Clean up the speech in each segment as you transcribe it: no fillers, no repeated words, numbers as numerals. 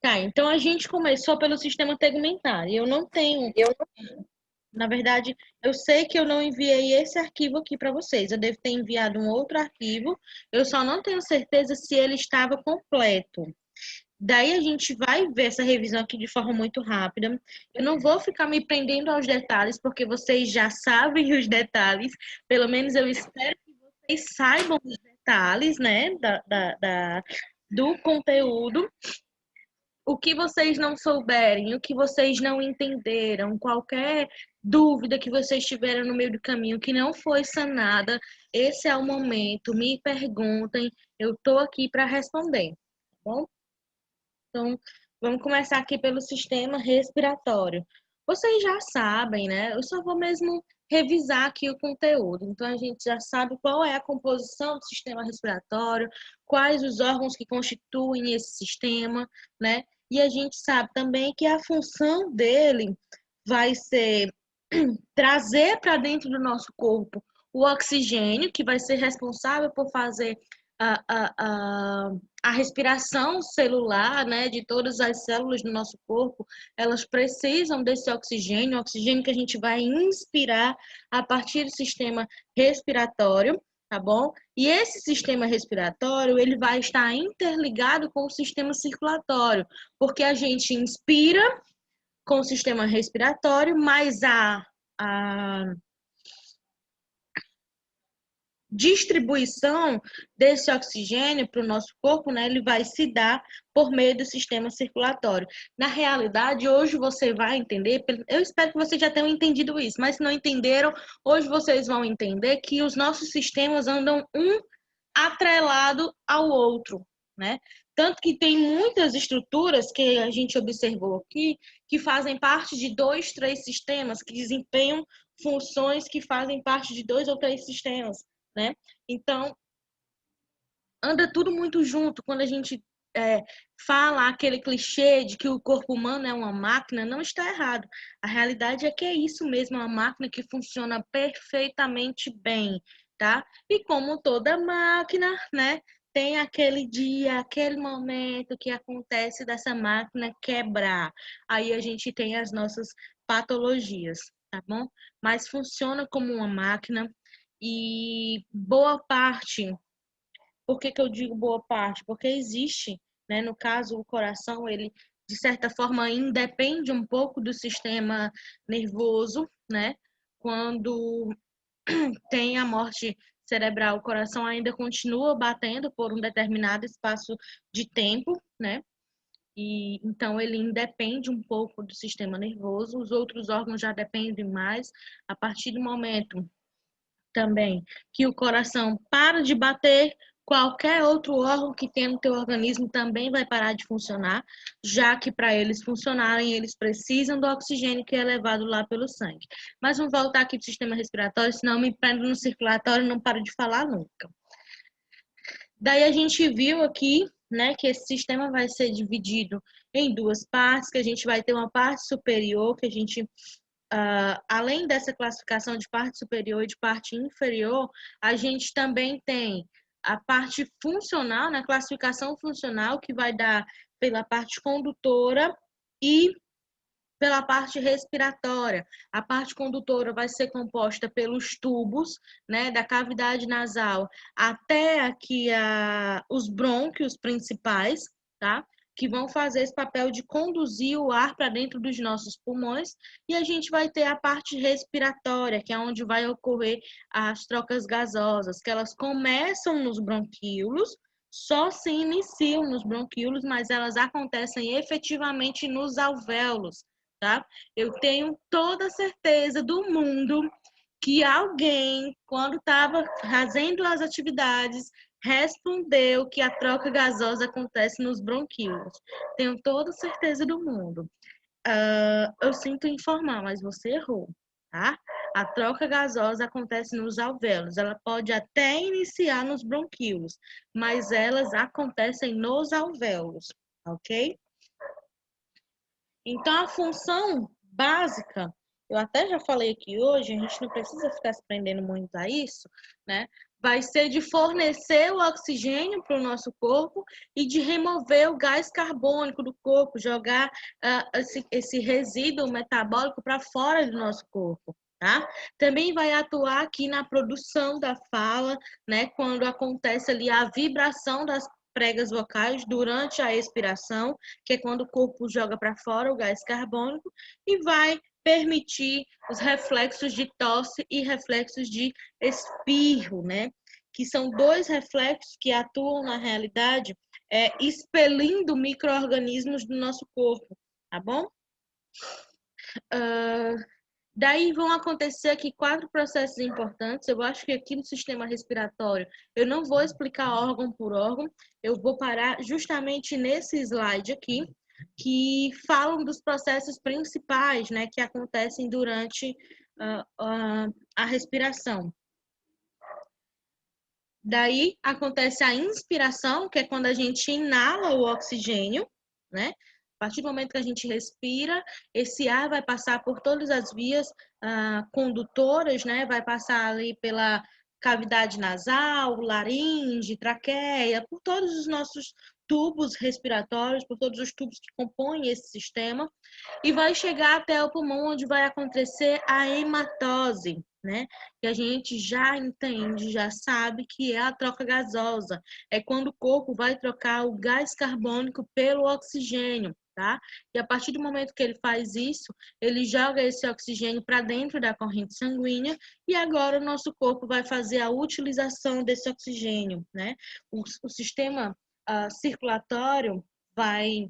Tá, então a gente começou pelo sistema tegumentar. Eu não tenho, Eu na verdade, eu sei que eu não enviei esse arquivo aqui para vocês. Eu devo ter enviado um outro arquivo. Eu só não tenho certeza se ele estava completo. Daí a gente vai ver essa revisão aqui de forma muito rápida. Eu não vou ficar me prendendo aos detalhes, porque vocês já sabem os detalhes. Pelo menos eu espero que vocês saibam os detalhes, né, do conteúdo. O que vocês não souberem, o que vocês não entenderam, qualquer dúvida que vocês tiveram no meio do caminho que não foi sanada, esse é o momento. Me perguntem, eu estou aqui para responder, tá bom? Então, vamos começar aqui pelo sistema respiratório. Vocês já sabem, né? Eu só vou mesmo revisar aqui o conteúdo. Então, a gente já sabe qual é a composição do sistema respiratório, quais os órgãos que constituem esse sistema, né? E a gente sabe também que a função dele vai ser trazer para dentro do nosso corpo o oxigênio, que vai ser responsável por fazer a, a, a, a respiração celular, né, de todas as células do nosso corpo. Elas precisam desse oxigênio, oxigênio que a gente vai inspirar a partir do sistema respiratório, tá bom? E esse sistema respiratório, ele vai estar interligado com o sistema circulatório, porque a gente inspira com o sistema respiratório, mas a distribuição desse oxigênio para o nosso corpo, né, ele vai se dar por meio do sistema circulatório. Na realidade, hoje você vai entender, eu espero que vocês já tenham entendido isso, mas se não entenderam, hoje vocês vão entender que os nossos sistemas andam um atrelado ao outro, né? Tanto que tem muitas estruturas que a gente observou aqui que fazem parte de 2, 3 sistemas, que desempenham funções que fazem parte de 2 ou 3 sistemas, né? Então, anda tudo muito junto. Quando a gente fala aquele clichê de que o corpo humano é uma máquina, não está errado. A realidade é que é isso mesmo, é uma máquina que funciona perfeitamente bem, tá? E como toda máquina, né, tem aquele dia, aquele momento que acontece dessa máquina quebrar. Aí a gente tem as nossas patologias, tá bom? Mas funciona como uma máquina e boa parte. Por que que eu digo boa parte? Porque existe, né, no caso, o coração, ele, de certa forma, independe um pouco do sistema nervoso, né? Quando tem a morte cerebral, o coração ainda continua batendo por um determinado espaço de tempo, né? E então ele independe um pouco do sistema nervoso, os outros órgãos já dependem mais. A partir do momento também que o coração para de bater, qualquer outro órgão que tem no teu organismo também vai parar de funcionar, já que para eles funcionarem, eles precisam do oxigênio que é levado lá pelo sangue. Mas vamos voltar aqui para o sistema respiratório, senão eu me prendo no circulatório e não paro de falar nunca. Daí a gente viu aqui, né, que esse sistema vai ser dividido em 2 partes, que a gente vai ter uma parte superior, que a gente além dessa classificação de parte superior e de parte inferior, a gente também tem a parte funcional, né, classificação funcional, que vai dar pela parte condutora e pela parte respiratória. A parte condutora vai ser composta pelos tubos, né, da cavidade nasal até aqui os brônquios principais, tá? Que vão fazer esse papel de conduzir o ar para dentro dos nossos pulmões, e a gente vai ter a parte respiratória, que é onde vai ocorrer as trocas gasosas, que elas começam nos bronquíolos, só se iniciam nos bronquíolos, mas elas acontecem efetivamente nos alvéolos, tá? Eu tenho toda a certeza do mundo que alguém, quando estava fazendo as atividades, respondeu que a troca gasosa acontece nos bronquíolos. Tenho toda a certeza do mundo. Eu sinto informar, mas você errou, tá? A troca gasosa acontece nos alvéolos. Ela pode até iniciar nos bronquíolos, mas elas acontecem nos alvéolos, ok? Então, a função básica, eu até já falei aqui hoje, a gente não precisa ficar se prendendo muito a isso, né? vai ser de fornecer o oxigênio para o nosso corpo e de remover o gás carbônico do corpo, jogar esse resíduo metabólico para fora do nosso corpo. Tá? Também vai atuar aqui na produção da fala, né? Quando acontece ali a vibração das pregas vocais durante a expiração, que é quando o corpo joga para fora o gás carbônico, e vai permitir os reflexos de tosse e reflexos de espirro, né? Que são dois reflexos que atuam na realidade expelindo micro-organismos do nosso corpo, tá bom? Daí vão acontecer aqui 4 processos importantes. Eu acho que aqui no sistema respiratório eu não vou explicar órgão por órgão, eu vou parar justamente nesse slide aqui, que falam dos processos principais, né, que acontecem durante a respiração. Daí acontece a inspiração, que é quando a gente inala o oxigênio, né? A partir do momento que a gente respira, esse ar vai passar por todas as vias condutoras, né? Vai passar ali pela cavidade nasal, laringe, traqueia, por todos os nossos tubos respiratórios, por todos os tubos que compõem esse sistema, e vai chegar até o pulmão, onde vai acontecer a hematose, né? Que a gente já entende, já sabe que é a troca gasosa. É quando o corpo vai trocar o gás carbônico pelo oxigênio, tá? E a partir do momento que ele faz isso, ele joga esse oxigênio para dentro da corrente sanguínea e agora o nosso corpo vai fazer a utilização desse oxigênio, né? O sistema circulatório vai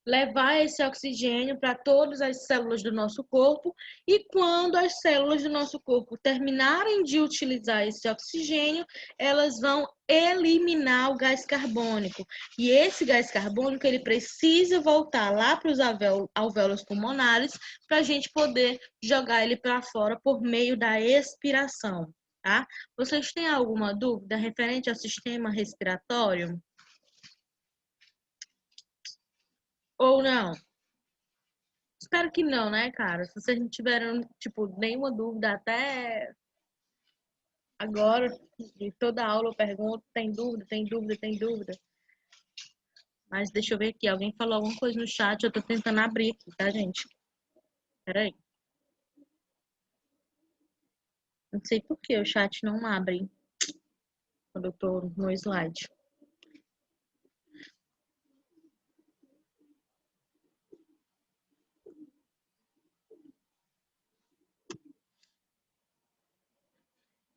levar esse oxigênio para todas as células do nosso corpo, e quando as células do nosso corpo terminarem de utilizar esse oxigênio, elas vão eliminar o gás carbônico. E esse gás carbônico, ele precisa voltar lá para os alvéolos pulmonares para a gente poder jogar ele para fora por meio da expiração, tá? Vocês têm alguma dúvida referente ao sistema respiratório? Ou não? Espero que não, né, cara? Se vocês não tiveram, tipo, nenhuma dúvida até agora, de toda aula eu pergunto, tem dúvida, tem dúvida, tem dúvida. Mas deixa eu ver aqui, alguém falou alguma coisa no chat, eu tô tentando abrir aqui, tá, gente? Peraí. Não sei por que o chat não abre quando eu tô no slide.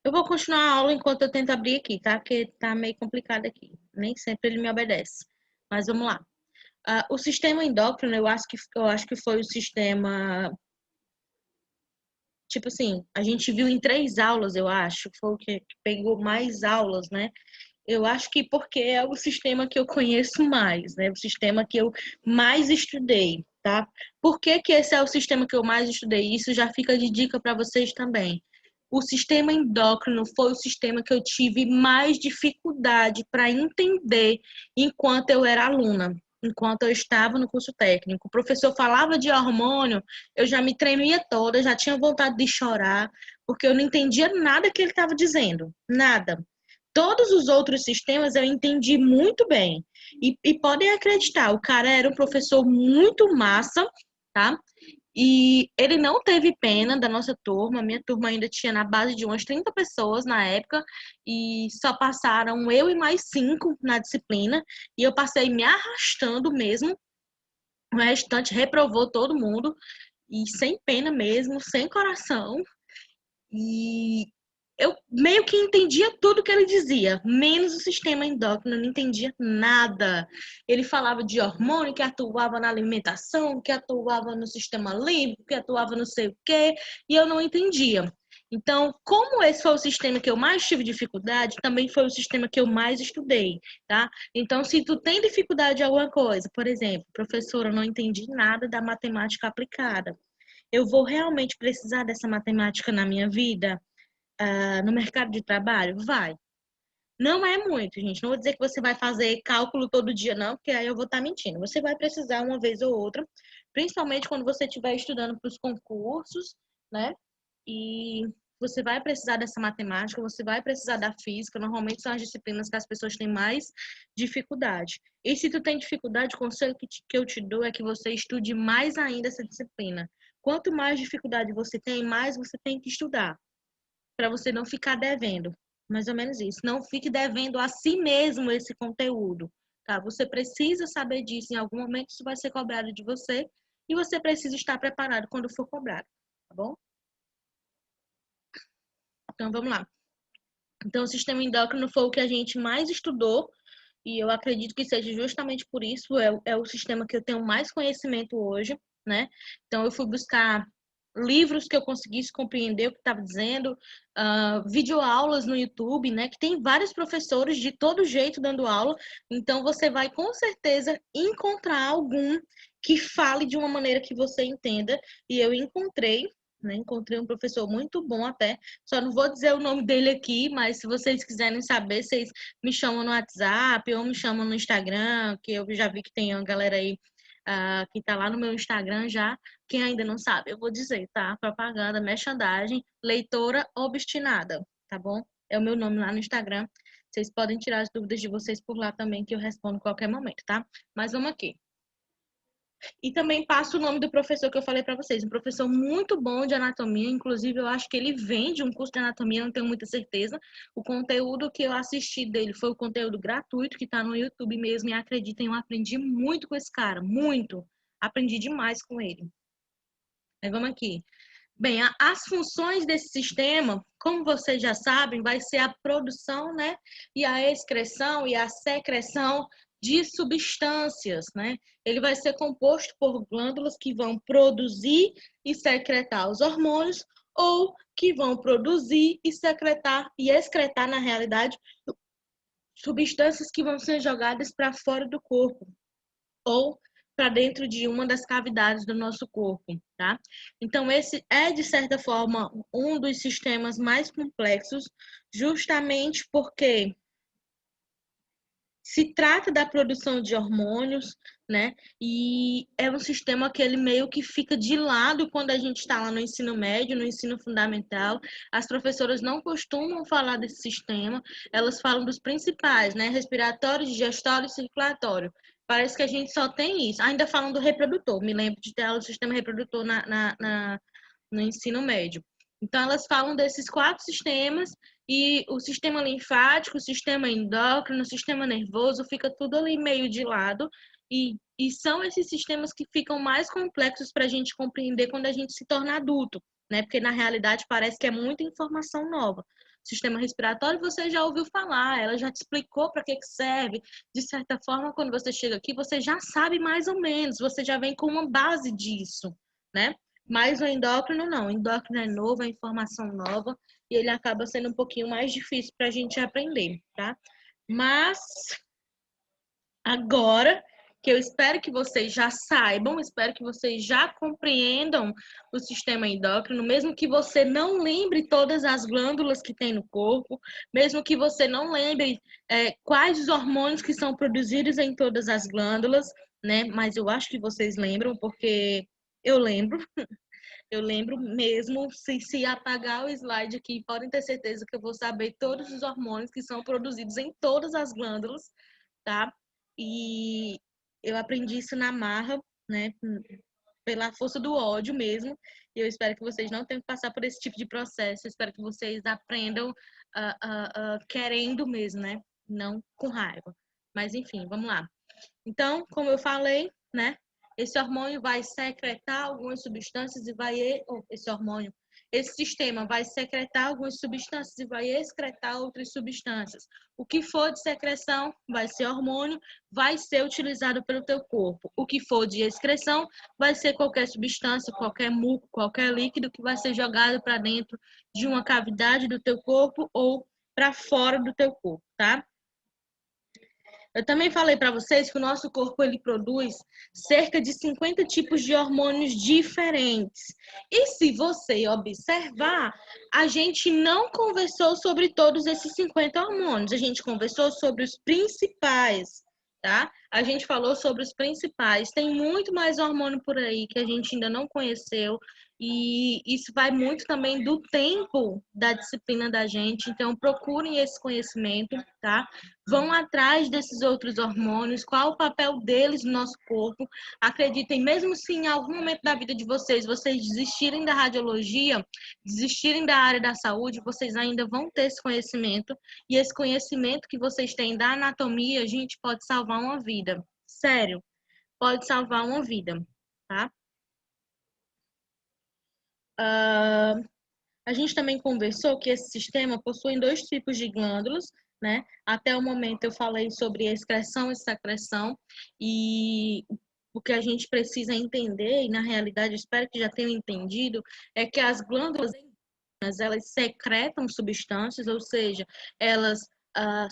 Eu vou continuar a aula enquanto eu tento abrir aqui, tá? Porque tá meio complicado aqui. Nem sempre ele me obedece. Mas vamos lá. O sistema endócrino, eu acho que foi o sistema. Tipo assim, a gente viu em 3 aulas, eu acho, foi o que pegou mais aulas, né? Eu acho que porque é o sistema que eu conheço mais, né? O sistema que eu mais estudei, tá? Por que que esse é o sistema que eu mais estudei? Isso já fica de dica para vocês também. O sistema endócrino foi o sistema que eu tive mais dificuldade para entender enquanto eu era aluna, enquanto eu estava no curso técnico. O professor falava de hormônio, eu já me tremia toda, já tinha vontade de chorar, porque eu não entendia nada que ele estava dizendo, nada. Todos os outros sistemas eu entendi muito bem. E podem acreditar, o cara era um professor muito massa, tá? E ele não teve pena da nossa turma. Minha turma ainda tinha na base de umas 30 pessoas na época, e só passaram eu e mais 5 na disciplina. E eu passei me arrastando mesmo. O restante reprovou todo mundo, e sem pena mesmo, sem coração. E eu meio que entendia tudo que ele dizia, menos o sistema endócrino, eu não entendia nada. Ele falava de hormônio que atuava na alimentação, que atuava no sistema límbico, que atuava não sei o quê, e eu não entendia. Então, como esse foi o sistema que eu mais tive dificuldade, também foi o sistema que eu mais estudei, tá? Então, se tu tem dificuldade em alguma coisa, por exemplo, professora, eu não entendi nada da matemática aplicada. Eu vou realmente precisar dessa matemática na minha vida? No mercado de trabalho? Vai. Não é muito, gente. Não vou dizer que você vai fazer cálculo todo dia, não, porque aí eu vou estar mentindo. Você vai precisar uma vez ou outra, principalmente quando você estiver estudando para os concursos, né? E você vai precisar dessa matemática, você vai precisar da física, normalmente são as disciplinas que as pessoas têm mais dificuldade. E se tu tem dificuldade, o conselho que eu te dou é que você estude mais ainda essa disciplina. Quanto mais dificuldade você tem, mais você tem que estudar, para você não ficar devendo. Mais ou menos isso. Não fique devendo a si mesmo esse conteúdo, tá? Você precisa saber disso. Em algum momento isso vai ser cobrado de você e você precisa estar preparado quando for cobrado, tá bom? Então, vamos lá. Então, o sistema endócrino foi o que a gente mais estudou e eu acredito que seja justamente por isso, é o sistema que eu tenho mais conhecimento hoje, né? Então, eu fui buscar livros que eu conseguisse compreender o que estava dizendo, videoaulas no YouTube, né? Que tem vários professores de todo jeito dando aula, então você vai com certeza encontrar algum que fale de uma maneira que você entenda, e eu encontrei, né? Encontrei um professor muito bom até, só não vou dizer o nome dele aqui, mas se vocês quiserem saber, vocês me chamam no WhatsApp ou me chamam no Instagram, que eu já vi que tem uma galera aí que tá lá no meu Instagram já. Quem ainda não sabe, eu vou dizer, tá? Propaganda, merchandising, leitora obstinada, tá bom? É o meu nome lá no Instagram. Vocês podem tirar as dúvidas de vocês por lá também, que eu respondo em qualquer momento, tá? Mas vamos aqui. E também passo o nome do professor que eu falei para vocês, um professor muito bom de anatomia, inclusive eu acho que ele vende um curso de anatomia, não tenho muita certeza. O conteúdo que eu assisti dele foi o conteúdo gratuito que está no YouTube mesmo, e acreditem, eu aprendi muito com esse cara, muito. Aprendi demais com ele. Mas vamos aqui. Bem, as funções desse sistema, como vocês já sabem, vai ser a produção, né, e a excreção e a secreção de substâncias, né? Ele vai ser composto por glândulas que vão produzir e secretar os hormônios ou que vão produzir e secretar e excretar, na realidade, substâncias que vão ser jogadas para fora do corpo ou para dentro de uma das cavidades do nosso corpo, tá? Então, esse é, de certa forma, um dos sistemas mais complexos, justamente porque se trata da produção de hormônios, né? E é um sistema que ele meio que fica de lado quando a gente está lá no ensino médio, no ensino fundamental. As professoras não costumam falar desse sistema, elas falam dos principais, né? Respiratório, digestório e circulatório. Parece que a gente só tem isso. Ainda falam do reprodutor, me lembro de ter aula do sistema reprodutor no ensino médio. Então, elas falam desses 4 sistemas e o sistema linfático, o sistema endócrino, o sistema nervoso, fica tudo ali meio de lado. E são esses sistemas que ficam mais complexos para a gente compreender quando a gente se torna adulto, né? Porque na realidade parece que é muita informação nova. Sistema respiratório você já ouviu falar, ela já te explicou para que serve. De certa forma, quando você chega aqui, você já sabe mais ou menos, você já vem com uma base disso, né? Mas o endócrino não, o endócrino é novo, é informação nova, e ele acaba sendo um pouquinho mais difícil para a gente aprender, tá? Mas agora que eu espero que vocês já saibam, espero que vocês já compreendam o sistema endócrino, mesmo que você não lembre todas as glândulas que tem no corpo, mesmo que você não lembre quais os hormônios que são produzidos em todas as glândulas, né? Mas eu acho que vocês lembram, porque eu lembro. Eu lembro mesmo, se apagar o slide aqui, podem ter certeza que eu vou saber todos os hormônios que são produzidos em todas as glândulas, tá? E eu aprendi isso na marra, né? Pela força do ódio mesmo. E eu espero que vocês não tenham que passar por esse tipo de processo. Eu espero que vocês aprendam querendo mesmo, né? Não com raiva. Mas enfim, vamos lá. Então, como eu falei, né? Esse hormônio vai secretar algumas substâncias e esse sistema vai secretar algumas substâncias e vai excretar outras substâncias. O que for de secreção vai ser hormônio, vai ser utilizado pelo teu corpo. O que for de excreção vai ser qualquer substância, qualquer muco, qualquer líquido que vai ser jogado para dentro de uma cavidade do teu corpo ou para fora do teu corpo, tá? Eu também falei para vocês que o nosso corpo ele produz cerca de 50 tipos de hormônios diferentes. E se você observar, a gente não conversou sobre todos esses 50 hormônios, a gente conversou sobre os principais, tá? A gente falou sobre os principais. Tem muito mais hormônio por aí que a gente ainda não conheceu. E isso vai muito também do tempo da disciplina da gente. Então, procurem esse conhecimento, tá? Vão atrás desses outros hormônios, qual o papel deles no nosso corpo. Acreditem, mesmo se em algum momento da vida de vocês desistirem da radiologia, desistirem da área da saúde, vocês ainda vão ter esse conhecimento. E esse conhecimento que vocês têm da anatomia, a gente pode salvar uma vida. Sério, pode salvar uma vida, tá? A gente também conversou que esse sistema possui dois tipos de glândulas, né? Até o momento eu falei sobre excreção e secreção, e o que a gente precisa entender, e na realidade espero que já tenham entendido, é que as glândulas elas secretam substâncias, ou seja, elas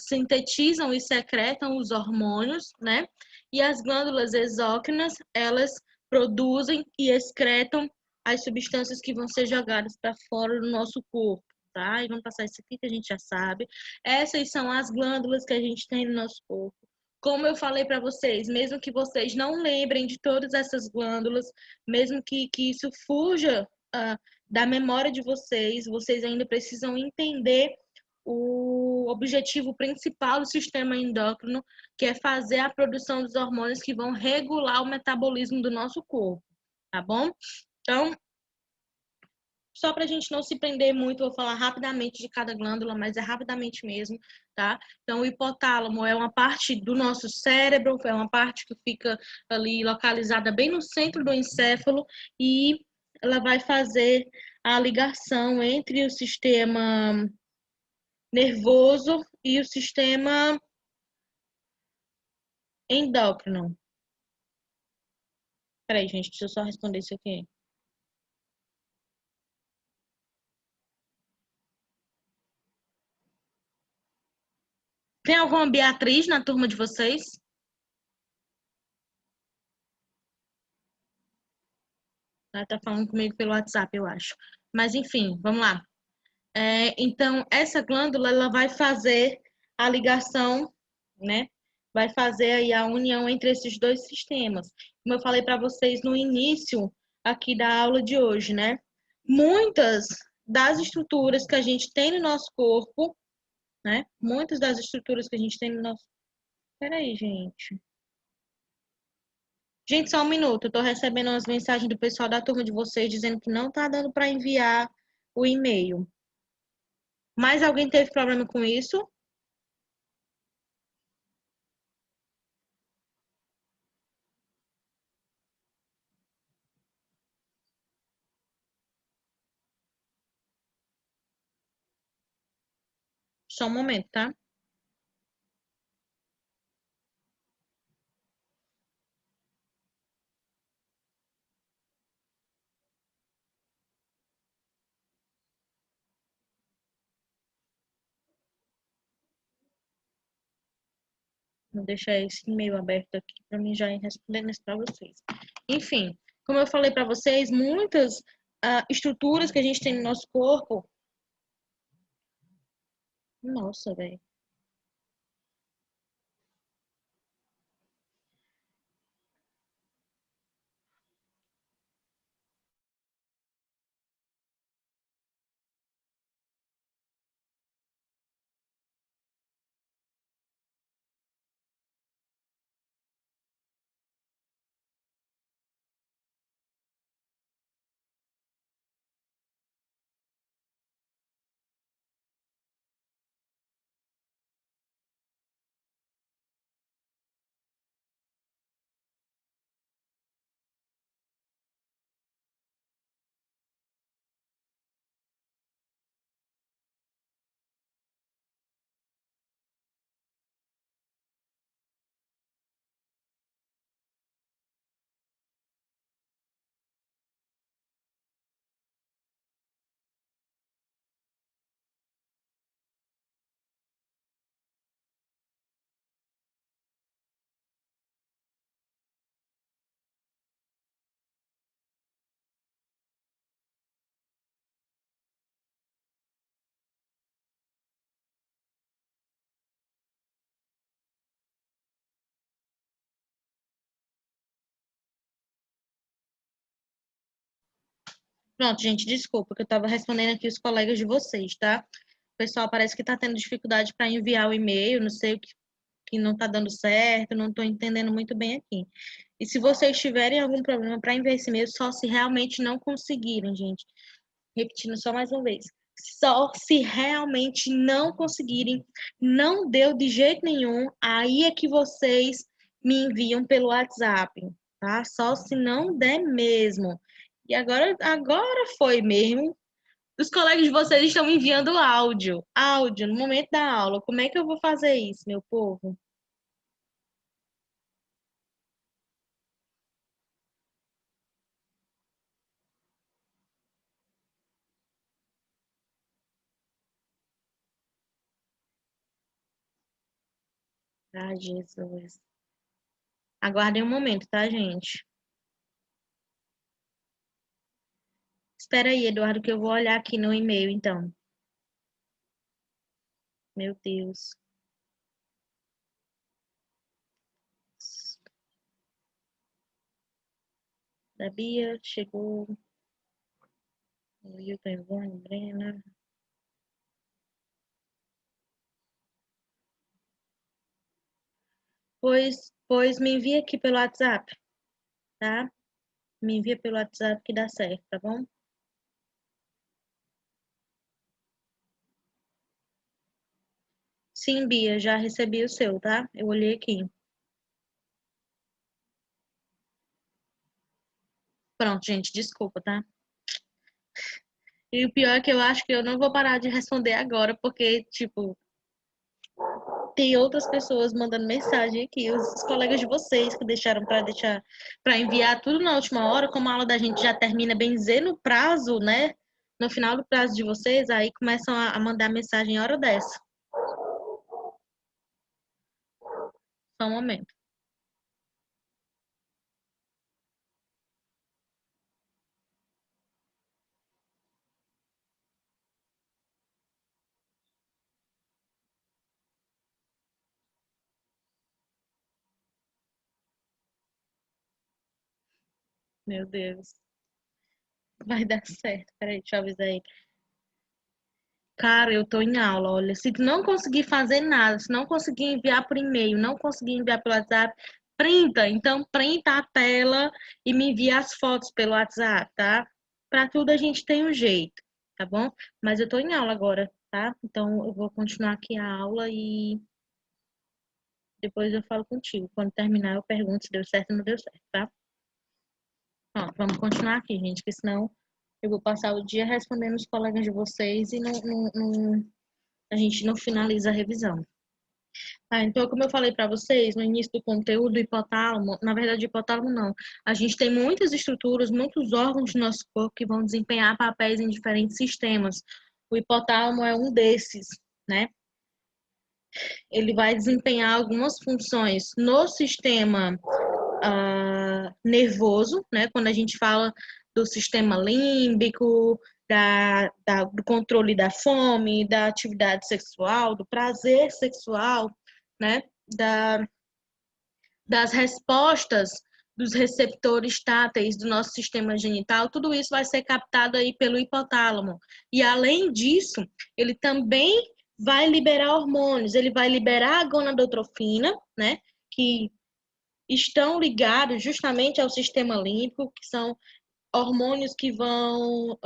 sintetizam e secretam os hormônios, né? E as glândulas exócrinas, elas produzem e excretam as substâncias que vão ser jogadas para fora do nosso corpo, tá? E vamos passar isso aqui que a gente já sabe. Essas são as glândulas que a gente tem no nosso corpo. Como eu falei para vocês, mesmo que vocês não lembrem de todas essas glândulas, mesmo que isso fuja da memória de vocês, vocês ainda precisam entender o objetivo principal do sistema endócrino, que é fazer a produção dos hormônios que vão regular o metabolismo do nosso corpo, tá bom? Então, só para a gente não se prender muito, vou falar rapidamente de cada glândula, mas é rapidamente mesmo, tá? Então, o hipotálamo é uma parte do nosso cérebro, é uma parte que fica ali localizada bem no centro do encéfalo e ela vai fazer a ligação entre o sistema nervoso e o sistema endócrino. Peraí, gente, deixa eu só responder isso aqui. Tem alguma Beatriz na turma de vocês? Ela tá falando comigo pelo WhatsApp, eu acho. Mas enfim, vamos lá. Então, essa glândula ela vai fazer a ligação, né? Vai fazer aí a união entre esses dois sistemas. Como eu falei para vocês no início aqui da aula de hoje, né? Muitas das estruturas que a gente tem no nosso corpo, né? Muitas das estruturas que a gente tem no nosso. Peraí, gente. Gente, só um minuto. Eu tô recebendo umas mensagens do pessoal da turma de vocês dizendo que não tá dando para enviar o e-mail. Mais alguém teve problema com isso? Só um momento, tá? Vou deixar esse e-mail aberto aqui para mim já ir respondendo isso para vocês. Enfim, como eu falei para vocês, muitas estruturas que a gente tem no nosso corpo. Nossa, velho. Pronto, gente, desculpa, que eu estava respondendo aqui os colegas de vocês, tá? O pessoal parece que está tendo dificuldade para enviar o e-mail, não sei o que não está dando certo, não estou entendendo muito bem aqui. E se vocês tiverem algum problema para enviar esse e-mail, só se realmente não conseguirem, gente. Repetindo só mais uma vez. Só se realmente não conseguirem, não deu de jeito nenhum, aí é que vocês me enviam pelo WhatsApp, tá? Só se não der mesmo. E agora foi mesmo. Os colegas de vocês estão me enviando áudio no momento da aula. Como é que eu vou fazer isso, meu povo? Ah, Jesus. Aguardem um momento, tá, gente? Espera aí, Eduardo, que eu vou olhar aqui no e-mail, então. Meu Deus. Da Bia, chegou. O Hilton, Ivone, Brena. Pois me envia aqui pelo WhatsApp, tá? Me envia pelo WhatsApp que dá certo, tá bom? Sim, Bia, já recebi o seu, tá? Eu olhei aqui. Pronto, gente, desculpa, tá? E o pior é que eu acho que eu não vou parar de responder agora, porque, tipo, tem outras pessoas mandando mensagem aqui, os colegas de vocês que deixar para enviar tudo na última hora, como a aula da gente já termina bem dizer no prazo, né? No final do prazo de vocês, aí começam a mandar mensagem hora dessa. Só um momento. Meu Deus. Vai dar certo. Peraí, deixa eu avisar aí. Cara, eu tô em aula, olha. Se não conseguir fazer nada, se não conseguir enviar por e-mail, não conseguir enviar pelo WhatsApp, printa. Então, printa a tela e me envia as fotos pelo WhatsApp, tá? Pra tudo a gente tem um jeito, tá bom? Mas eu tô em aula agora, tá? Então, eu vou continuar aqui a aula e depois eu falo contigo. Quando terminar, eu pergunto se deu certo ou não deu certo, tá? Ó, vamos continuar aqui, gente, porque senão eu vou passar o dia respondendo os colegas de vocês e a gente não finaliza a revisão. Tá, então, como eu falei para vocês no início do conteúdo, o hipotálamo, na verdade, o hipotálamo não. A gente tem muitas estruturas, muitos órgãos do nosso corpo que vão desempenhar papéis em diferentes sistemas. O hipotálamo é um desses, né? Ele vai desempenhar algumas funções no sistema nervoso, né? Quando a gente fala do sistema límbico, do controle da fome, da atividade sexual, do prazer sexual, né? Da, das respostas dos receptores táteis do nosso sistema genital, tudo isso vai ser captado aí pelo hipotálamo. E além disso, ele também vai liberar hormônios, ele vai liberar a gonadotrofina, né, que estão ligados justamente ao sistema límbico, que são hormônios que vão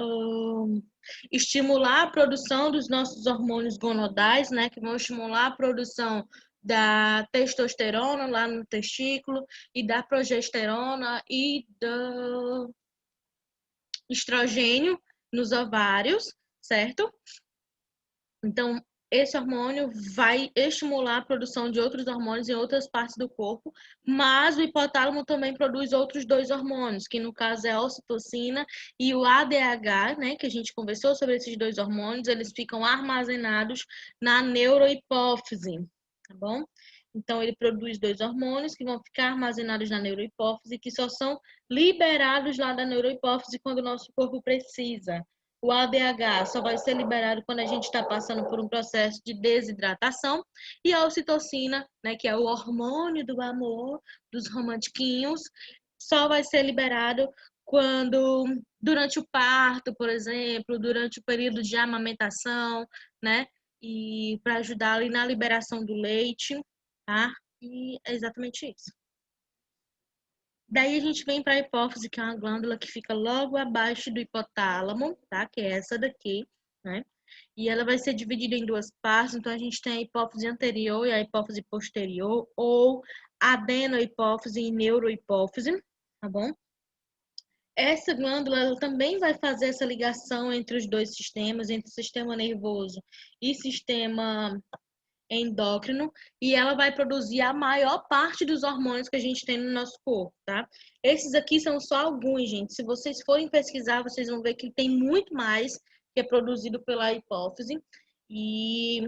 estimular a produção dos nossos hormônios gonadais, né, que vão estimular a produção da testosterona lá no testículo e da progesterona e do estrogênio nos ovários, certo? Então, esse hormônio vai estimular a produção de outros hormônios em outras partes do corpo, mas o hipotálamo também produz outros dois hormônios, que no caso é a ocitocina e o ADH, né, que a gente conversou sobre esses dois hormônios, eles ficam armazenados na neurohipófise, tá bom? Então, ele produz dois hormônios que vão ficar armazenados na neurohipófise, que só são liberados lá da neurohipófise quando o nosso corpo precisa. O ADH só vai ser liberado quando a gente está passando por um processo de desidratação. E a ocitocina, né, que é o hormônio do amor, dos romantiquinhos, só vai ser liberado quando durante o parto, por exemplo, durante o período de amamentação, né? E para ajudar ali na liberação do leite, tá? E é exatamente isso. Daí a gente vem para a hipófise, que é uma glândula que fica logo abaixo do hipotálamo, tá? Que é essa daqui, né? E ela vai ser dividida em duas partes, então a gente tem a hipófise anterior e a hipófise posterior, ou adenohipófise e neurohipófise, tá bom? Essa glândula ela também vai fazer essa ligação entre os dois sistemas, entre o sistema nervoso e sistema endócrino, e ela vai produzir a maior parte dos hormônios que a gente tem no nosso corpo, tá? Esses aqui são só alguns, gente. Se vocês forem pesquisar, vocês vão ver que tem muito mais que é produzido pela hipófise. E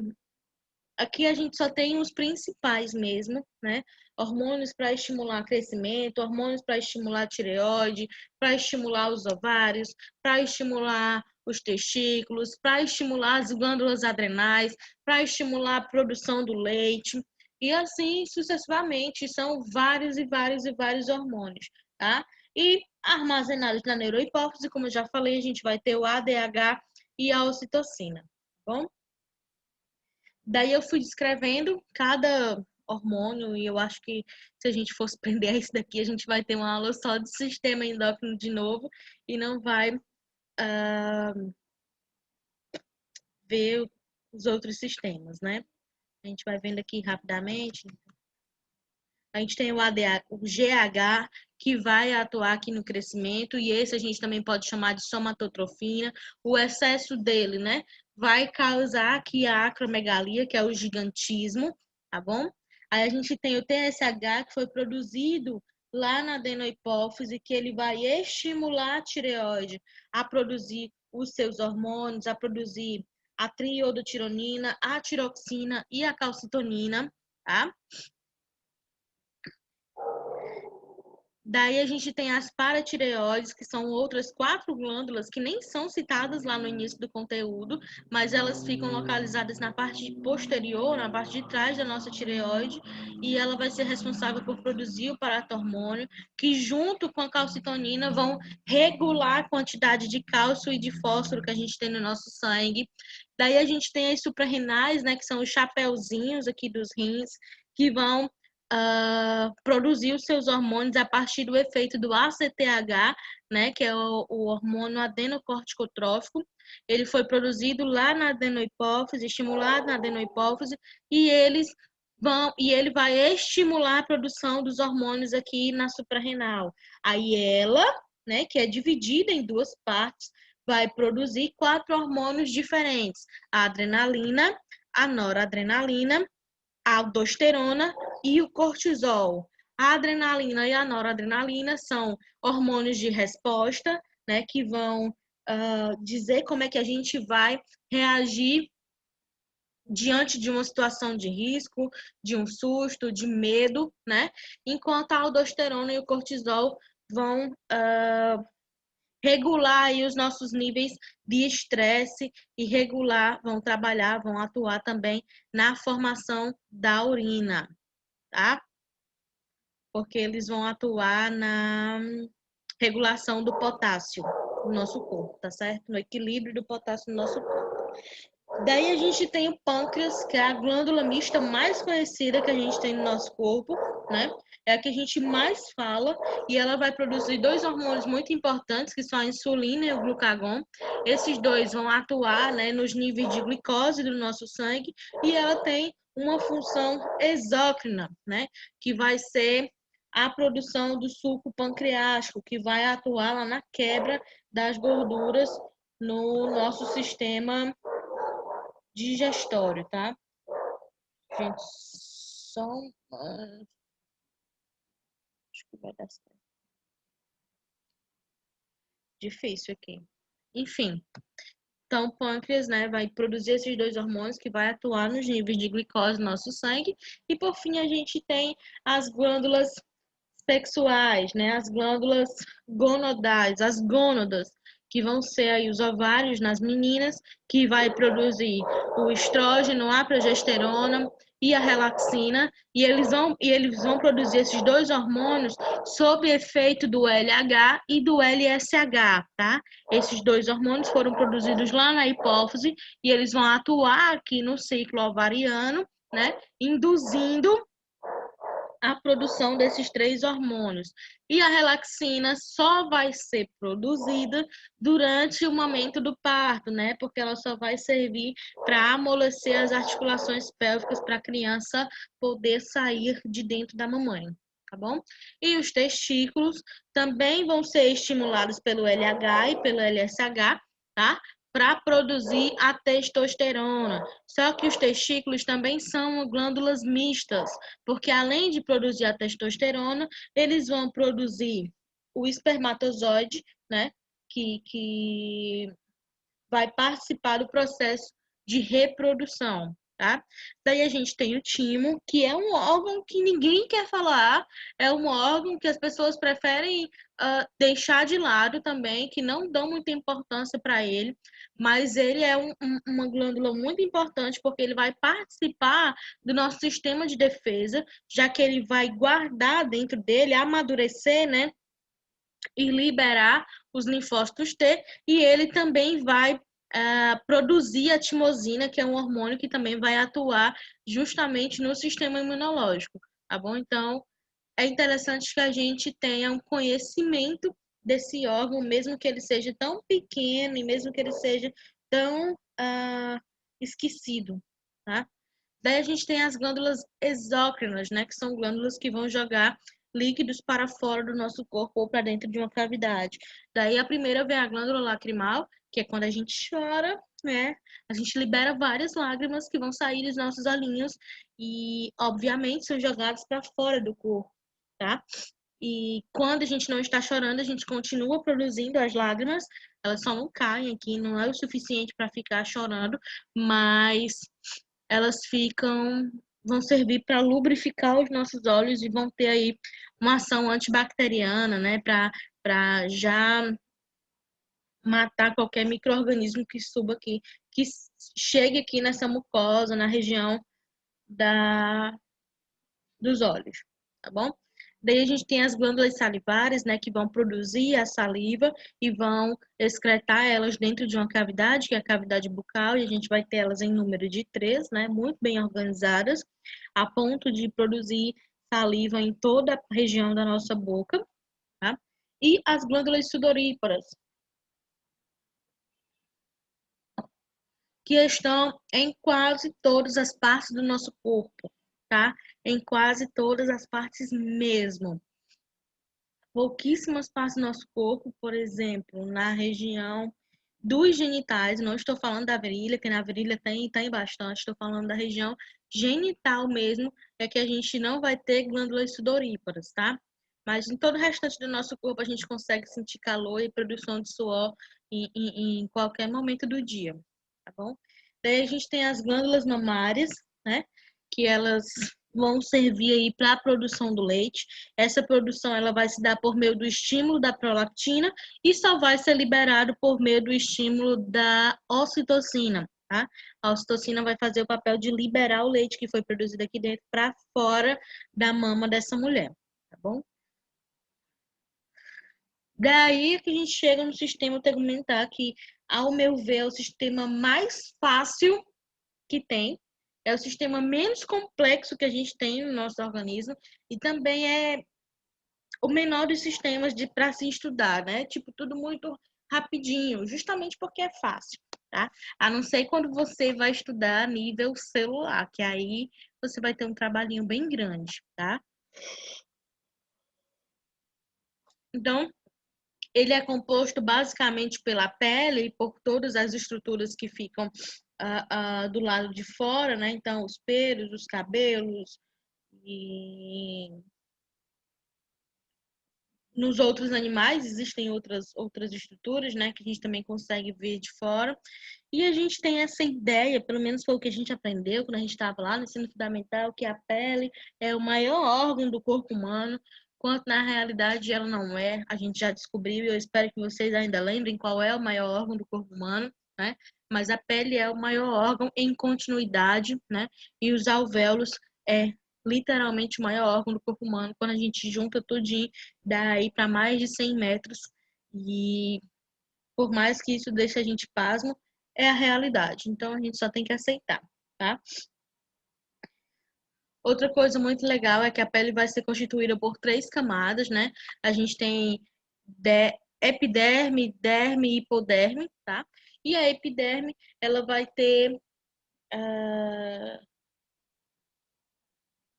aqui a gente só tem os principais mesmo, né? Hormônios para estimular crescimento, hormônios para estimular a tireoide, para estimular os ovários, para estimular os testículos, para estimular as glândulas adrenais, para estimular a produção do leite, e assim sucessivamente. São vários e vários e vários hormônios, tá? E armazenados na neurohipófise, como eu já falei, a gente vai ter o ADH e a ocitocina, tá bom? Daí eu fui descrevendo cada hormônio, e eu acho que se a gente fosse prender a isso daqui, a gente vai ter uma aula só do sistema endócrino de novo e não vai ver os outros sistemas, né? A gente vai vendo aqui rapidamente. A gente tem o ADH, o GH, que vai atuar aqui no crescimento, e esse a gente também pode chamar de somatotrofina. O excesso dele, né, vai causar aqui a acromegalia, que é o gigantismo, tá bom? Aí a gente tem o TSH, que foi produzido lá na adenohipófise, que ele vai estimular a tireoide a produzir os seus hormônios, a produzir a triiodotironina, a tiroxina e a calcitonina, tá? Daí a gente tem as paratireoides, que são outras 4 glândulas que nem são citadas lá no início do conteúdo, mas elas ficam localizadas na parte posterior, na parte de trás da nossa tireoide, e ela vai ser responsável por produzir o paratormônio, que junto com a calcitonina vão regular a quantidade de cálcio e de fósforo que a gente tem no nosso sangue. Daí a gente tem as suprarrenais, né, que são os chapeuzinhos aqui dos rins, que vão produzir os seus hormônios a partir do efeito do ACTH, né, que é o hormônio adenocorticotrófico. Ele foi produzido lá na adenohipófise, estimulado na adenohipófise, e ele vai estimular a produção dos hormônios aqui na suprarrenal. Aí ela, né, que é dividida em duas partes, vai produzir 4 hormônios diferentes: a adrenalina, a noradrenalina, a aldosterona e o cortisol. A adrenalina e a noradrenalina são hormônios de resposta, né, que vão dizer como é que a gente vai reagir diante de uma situação de risco, de um susto, de medo, né? Enquanto a aldosterona e o cortisol vão regular aí os nossos níveis de estresse e vão trabalhar, vão atuar também na formação da urina, tá? Porque eles vão atuar na regulação do potássio no nosso corpo, tá certo? No equilíbrio do potássio no nosso corpo. Daí a gente tem o pâncreas, que é a glândula mista mais conhecida que a gente tem no nosso corpo, né? É a que a gente mais fala, e ela vai produzir 2 hormônios muito importantes, que são a insulina e o glucagon. Esses 2 vão atuar, né, nos níveis de glicose do nosso sangue, e ela tem uma função exócrina, né, que vai ser a produção do suco pancreático, que vai atuar lá na quebra das gorduras no nosso sistema digestório, tá? Gente, só acho que vai dar certo. Difícil aqui. Enfim. Então, o pâncreas, né, vai produzir esses 2 hormônios que vai atuar nos níveis de glicose no nosso sangue. E, por fim, a gente tem as glândulas sexuais, né, as glândulas gonodais, as gônadas, que vão ser aí os ovários nas meninas, que vai produzir o estrógeno, a progesterona e a relaxina, e eles vão produzir esses dois hormônios sob efeito do LH e do LSH, tá? Esses dois hormônios foram produzidos lá na hipófise e eles vão atuar aqui no ciclo ovariano, né? Induzindo a produção desses três hormônios. E a relaxina só vai ser produzida durante o momento do parto, né? Porque ela só vai servir para amolecer as articulações pélvicas para a criança poder sair de dentro da mamãe, tá bom? E os testículos também vão ser estimulados pelo LH e pelo LSH, tá? Para produzir a testosterona. Só que os testículos também são glândulas mistas, porque além de produzir a testosterona, eles vão produzir o espermatozoide, né, que vai participar do processo de reprodução, tá? Daí a gente tem o timo, que é um órgão que ninguém quer falar, é um órgão que as pessoas preferem deixar de lado também, que não dão muita importância para ele, mas ele é uma glândula muito importante porque ele vai participar do nosso sistema de defesa, já que ele vai guardar dentro dele, amadurecer, né, e liberar os linfócitos T, e ele também vai produzir a timosina, que é um hormônio que também vai atuar justamente no sistema imunológico, tá bom? Então, é interessante que a gente tenha um conhecimento desse órgão, mesmo que ele seja tão pequeno e mesmo que ele seja tão esquecido, tá? Daí a gente tem as glândulas exócrinas, né, que são glândulas que vão jogar líquidos para fora do nosso corpo ou para dentro de uma cavidade. Daí a primeira vem a glândula lacrimal, que é quando a gente chora, né? A gente libera várias lágrimas que vão sair dos nossos olhinhos e, obviamente, são jogadas para fora do corpo, tá? E quando a gente não está chorando, a gente continua produzindo as lágrimas, elas só não caem aqui, não é o suficiente para ficar chorando, mas elas vão servir para lubrificar os nossos olhos e vão ter aí uma ação antibacteriana, né, para já matar qualquer micro-organismo que suba aqui, que chegue aqui nessa mucosa, na região dos olhos, tá bom? Daí a gente tem as glândulas salivares, né, que vão produzir a saliva e vão excretar elas dentro de uma cavidade, que é a cavidade bucal, e a gente vai ter elas em número de 3, né, muito bem organizadas, a ponto de produzir saliva em toda a região da nossa boca, tá? E as glândulas sudoríparas, que estão em quase todas as partes do nosso corpo, tá? Em quase todas as partes mesmo. Pouquíssimas partes do nosso corpo, por exemplo, na região dos genitais, não estou falando da virilha, que na virilha tem bastante, estou falando da região genital mesmo, é que a gente não vai ter glândulas sudoríparas, tá? Mas em todo o restante do nosso corpo a gente consegue sentir calor e produção de suor em qualquer momento do dia, tá bom? Daí a gente tem as glândulas mamárias, né? Que elas vão servir aí para a produção do leite. Essa produção ela vai se dar por meio do estímulo da prolactina e só vai ser liberado por meio do estímulo da ocitocina, tá? A ocitocina vai fazer o papel de liberar o leite que foi produzido aqui dentro para fora da mama dessa mulher, tá bom? Daí que a gente chega no sistema tegumentar, que, ao meu ver, é o sistema mais fácil que tem, é o sistema menos complexo que a gente tem no nosso organismo e também é o menor dos sistemas para se estudar, né? Tipo, tudo muito rapidinho, justamente porque é fácil, tá? A não ser quando você vai estudar a nível celular, que aí você vai ter um trabalhinho bem grande, tá? Então, ele é composto basicamente pela pele e por todas as estruturas que ficam do lado de fora, né? Então, os pelos, os cabelos e nos outros animais existem outras estruturas, né, que a gente também consegue ver de fora. E a gente tem essa ideia, pelo menos foi o que a gente aprendeu quando a gente estava lá no ensino fundamental, que a pele é o maior órgão do corpo humano, quanto na realidade ela não é. A gente já descobriu e eu espero que vocês ainda lembrem qual é o maior órgão do corpo humano. né? Mas a pele é o maior órgão em continuidade, né? E os alvéolos é literalmente o maior órgão do corpo humano. Quando a gente junta tudinho, dá aí para mais de 100 metros. E por mais que isso deixe a gente pasmo, é a realidade. Então a gente só tem que aceitar, tá? Outra coisa muito legal é que a pele vai ser constituída por 3 camadas, né? A gente tem epiderme, derme e hipoderme, tá? E a epiderme, ela vai ter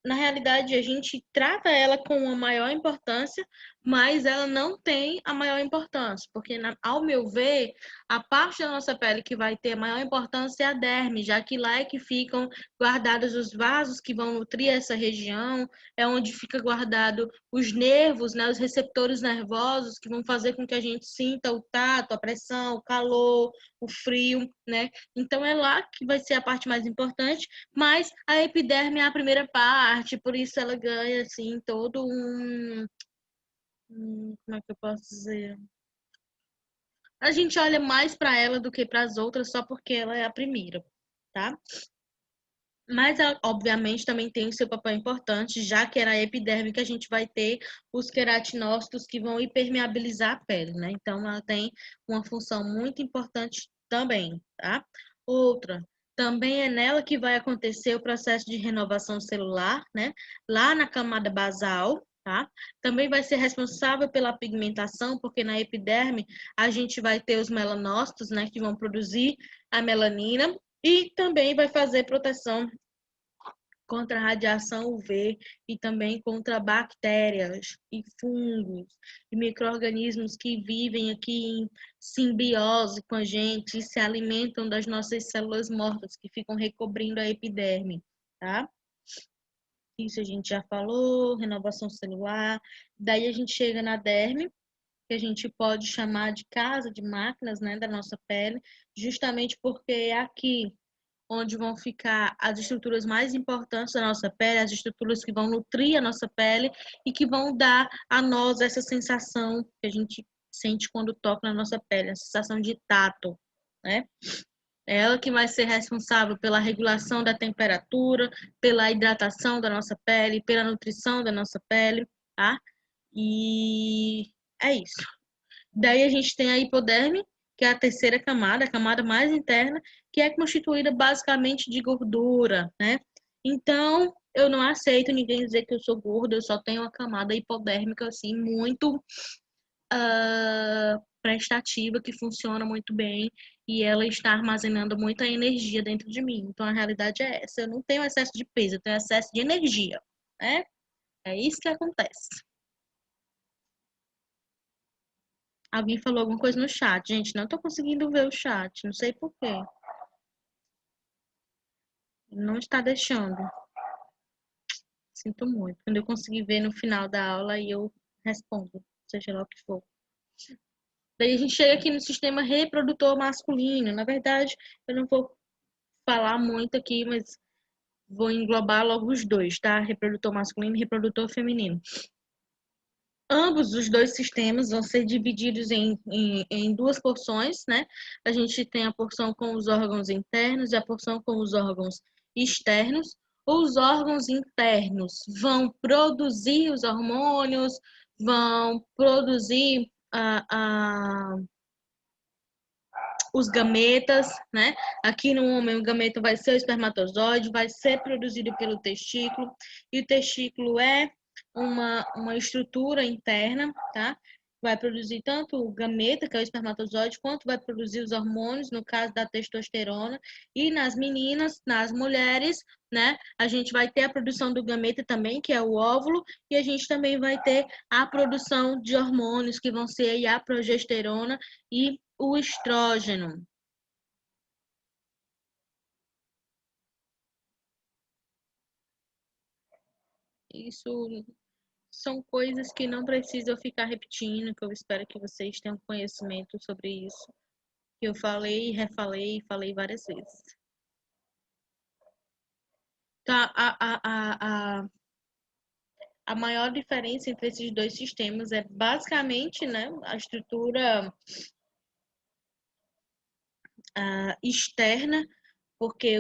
na realidade, a gente trata ela com uma maior importância, mas ela não tem a maior importância, porque, ao meu ver, a parte da nossa pele que vai ter a maior importância é a derme, já que lá é que ficam guardados os vasos que vão nutrir essa região, é onde fica guardado os nervos, né, os receptores nervosos que vão fazer com que a gente sinta o tato, a pressão, o calor, o frio, né? Então é lá que vai ser a parte mais importante, mas a epiderme é a primeira parte, por isso ela ganha, assim, todo como é que eu posso dizer? A gente olha mais para ela do que para as outras só porque ela é a primeira, tá? Mas, obviamente, também tem o seu papel importante, já que era a epiderme que a gente vai ter os queratinócitos que vão impermeabilizar a pele, né? Então, ela tem uma função muito importante também, tá? Outra, também é nela que vai acontecer o processo de renovação celular, né? Lá na camada basal, tá? Também vai ser responsável pela pigmentação, porque na epiderme a gente vai ter os melanócitos, né? Que vão produzir a melanina, e também vai fazer proteção contra a radiação UV e também contra bactérias e fungos e micro-organismos que vivem aqui em simbiose com a gente e se alimentam das nossas células mortas que ficam recobrindo a epiderme, tá? Isso a gente já falou, renovação celular. Daí a gente chega na derme, que a gente pode chamar de casa de máquinas, né, da nossa pele, justamente porque é aqui onde vão ficar as estruturas mais importantes da nossa pele, as estruturas que vão nutrir a nossa pele e que vão dar a nós essa sensação que a gente sente quando toca na nossa pele, a sensação de tato, né? É ela que vai ser responsável pela regulação da temperatura, pela hidratação da nossa pele, pela nutrição da nossa pele, tá? E é isso. Daí a gente tem a hipoderme, que é a terceira camada, a camada mais interna, que é constituída basicamente de gordura, né? Então, eu não aceito ninguém dizer que eu sou gorda, eu só tenho uma camada hipodérmica, assim, muito prestativa, que funciona muito bem, e ela está armazenando muita energia dentro de mim. Então, a realidade é essa, eu não tenho excesso de peso, eu tenho excesso de energia, né? É isso que acontece. Alguém falou alguma coisa no chat. Gente, não tô conseguindo ver o chat. Não sei por quê. Não está deixando. Sinto muito. Quando eu conseguir ver no final da aula, aí eu respondo, seja lá o que for. Daí a gente chega aqui no sistema reprodutor masculino. Na verdade, eu não vou falar muito aqui, mas vou englobar logo os dois, tá? Reprodutor masculino e reprodutor feminino. Ambos os dois sistemas vão ser divididos em duas porções, né? A gente tem a porção com os órgãos internos e a porção com os órgãos externos. Os órgãos internos vão produzir os hormônios, vão produzir os gametas, né? Aqui no homem, o gameta vai ser o espermatozoide, vai ser produzido pelo testículo, e o testículo é uma estrutura interna, tá? Vai produzir tanto o gameta, que é o espermatozoide, quanto vai produzir os hormônios, no caso da testosterona. E nas meninas, nas mulheres, né? A gente vai ter a produção do gameta também, que é o óvulo, e a gente também vai ter a produção de hormônios, que vão ser a progesterona e o estrógeno. Isso são coisas que não precisam ficar repetindo, que eu espero que vocês tenham conhecimento sobre isso. Que eu falei, refalei e falei várias vezes. Tá, a maior diferença entre esses dois sistemas é basicamente, né, externa, porque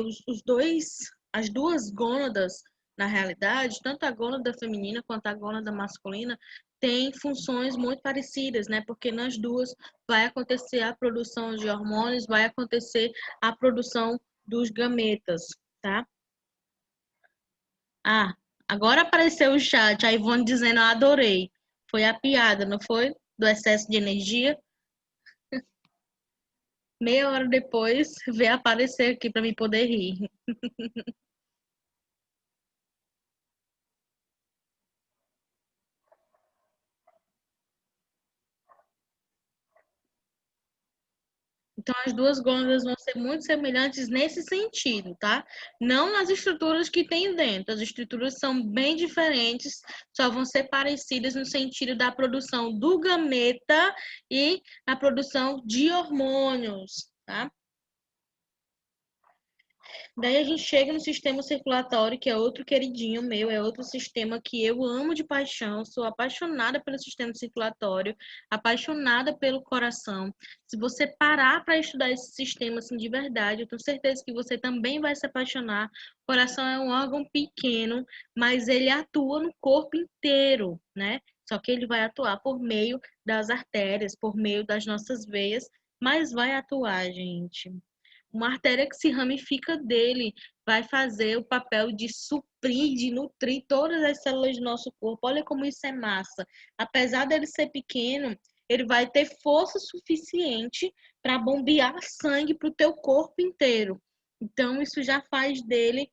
as duas gônadas, na realidade, tanto a gônada feminina quanto a gônada masculina, têm funções muito parecidas, né? Porque nas duas vai acontecer a produção de hormônios, vai acontecer a produção dos gametas, tá? Ah, agora apareceu o chat, a Ivone dizendo, eu adorei. Foi a piada, não foi? Do excesso de energia. Meia hora depois, veio aparecer aqui para mim poder rir. Então, as duas gônadas vão ser muito semelhantes nesse sentido, tá? Não nas estruturas que tem dentro. As estruturas são bem diferentes, só vão ser parecidas no sentido da produção do gameta e a produção de hormônios, tá? Daí a gente chega no sistema circulatório, que é outro queridinho meu, é outro sistema que eu amo de paixão, sou apaixonada pelo sistema circulatório, apaixonada pelo coração. Se você parar para estudar esse sistema assim de verdade, eu tenho certeza que você também vai se apaixonar. O coração é um órgão pequeno, mas ele atua no corpo inteiro, né? Só que ele vai atuar por meio das artérias, por meio das nossas veias, mas vai atuar, gente. Uma artéria que se ramifica dele vai fazer o papel de suprir, de nutrir todas as células do nosso corpo. Olha como isso é massa. Apesar dele ser pequeno, ele vai ter força suficiente para bombear sangue para o teu corpo inteiro. Então, isso já faz dele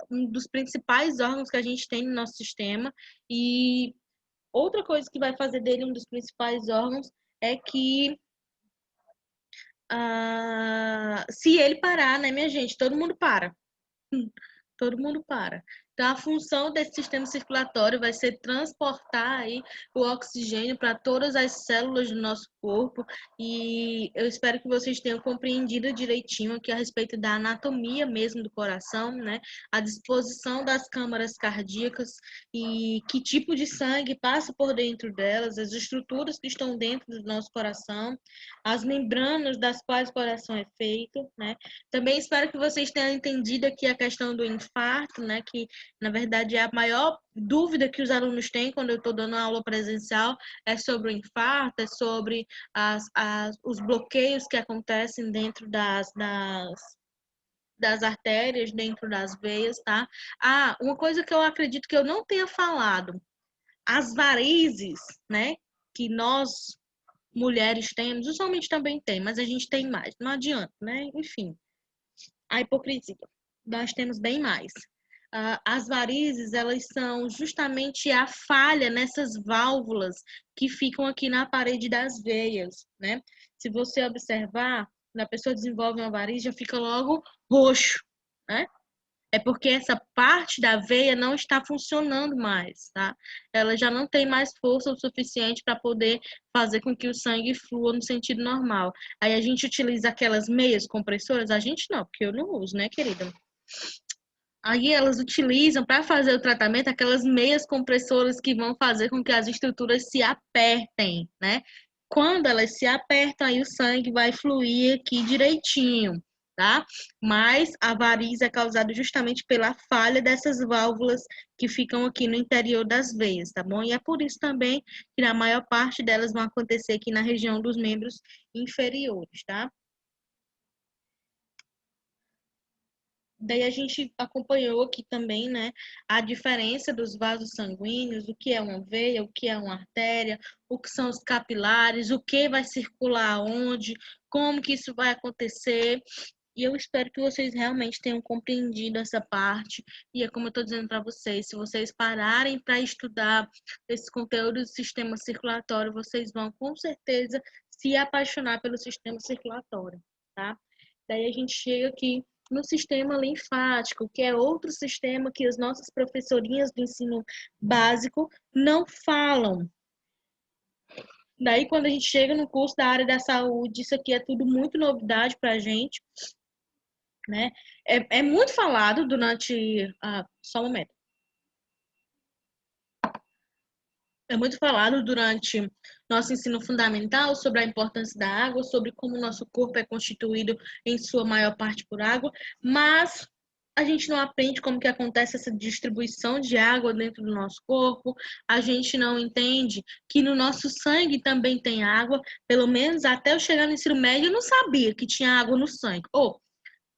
um dos principais órgãos que a gente tem no nosso sistema. E outra coisa que vai fazer dele um dos principais órgãos é que se ele parar, né, minha gente? Todo mundo para. Todo mundo para. Então, a função desse sistema circulatório vai ser transportar aí o oxigênio para todas as células do nosso corpo. E eu espero que vocês tenham compreendido direitinho aqui a respeito da anatomia mesmo do coração, né? A disposição das câmaras cardíacas e que tipo de sangue passa por dentro delas, as estruturas que estão dentro do nosso coração, as membranas das quais o coração é feito, né? Também espero que vocês tenham entendido aqui a questão do infarto, né? Que na verdade é a maior dúvida que os alunos têm quando eu estou dando aula presencial é sobre o infarto, é sobre os bloqueios que acontecem dentro das artérias, dentro das veias, tá? Ah, uma coisa que eu acredito que eu não tenha falado, as varizes, né? Que nós mulheres temos, os homens também têm, mas a gente tem mais, não adianta, né? Enfim, a hipocrisia. Nós temos bem mais. As varizes, elas são justamente a falha nessas válvulas que ficam aqui na parede das veias, né? Se você observar, quando a pessoa desenvolve uma variz, já fica logo roxo, né? É porque essa parte da veia não está funcionando mais, tá? Ela já não tem mais força o suficiente para poder fazer com que o sangue flua no sentido normal. Aí a gente utiliza aquelas meias compressoras? A gente não, porque eu não uso, né, querida? Aí elas utilizam para fazer o tratamento aquelas meias compressoras que vão fazer com que as estruturas se apertem, né? Quando elas se apertam, aí o sangue vai fluir aqui direitinho, tá? Mas a variz é causada justamente pela falha dessas válvulas que ficam aqui no interior das veias, tá bom? E é por isso também que na maior parte delas vão acontecer aqui na região dos membros inferiores, tá? Daí a gente acompanhou aqui também, né, a diferença dos vasos sanguíneos, o que é uma veia, o que é uma artéria, o que são os capilares, o que vai circular onde, como que isso vai acontecer. E eu espero que vocês realmente tenham compreendido essa parte. E é como eu estou dizendo para vocês, se vocês pararem para estudar esse conteúdo do sistema circulatório, vocês vão com certeza se apaixonar pelo sistema circulatório, tá? Daí a gente chega aqui no sistema linfático, que é outro sistema que as nossas professorinhas do ensino básico não falam. Daí, quando a gente chega no curso da área da saúde, isso aqui é tudo muito novidade para a gente, né? É muito falado durante... só um momento. É muito falado durante nosso ensino fundamental sobre a importância da água, sobre como o nosso corpo é constituído em sua maior parte por água, mas a gente não aprende como que acontece essa distribuição de água dentro do nosso corpo, a gente não entende que no nosso sangue também tem água, pelo menos até eu chegar no ensino médio eu não sabia que tinha água no sangue. Ou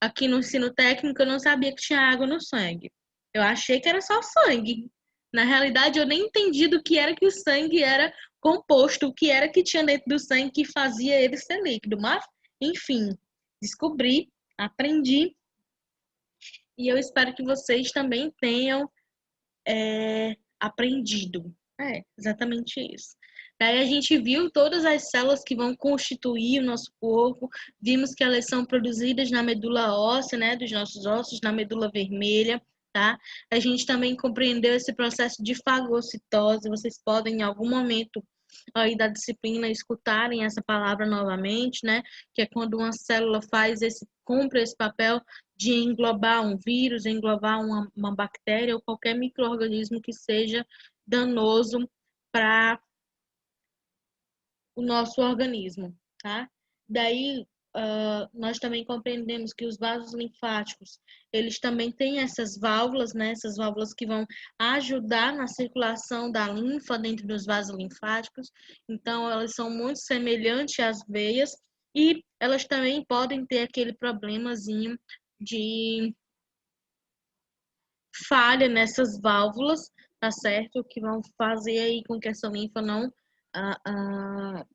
aqui no ensino técnico eu não sabia que tinha água no sangue. Eu achei que era só sangue. Na realidade, eu nem entendi do que era que o sangue era composto, o que era que tinha dentro do sangue que fazia ele ser líquido. Mas, enfim, descobri, aprendi e eu espero que vocês também tenham aprendido. É, exatamente isso. Daí a gente viu todas as células que vão constituir o nosso corpo, vimos que elas são produzidas na medula óssea, né, dos nossos ossos, na medula vermelha, tá? A gente também compreendeu esse processo de fagocitose, vocês podem em algum momento aí da disciplina escutarem essa palavra novamente, né? Que é quando uma célula cumpre esse papel de englobar um vírus, englobar uma bactéria ou qualquer micro-organismo que seja danoso para o nosso organismo, tá? Daí, nós também compreendemos que os vasos linfáticos, eles também têm essas válvulas, né? Essas válvulas que vão ajudar na circulação da linfa dentro dos vasos linfáticos. Então, elas são muito semelhantes às veias e elas também podem ter aquele problemazinho de falha nessas válvulas, tá certo? Que vão fazer aí com que essa linfa ah, ah,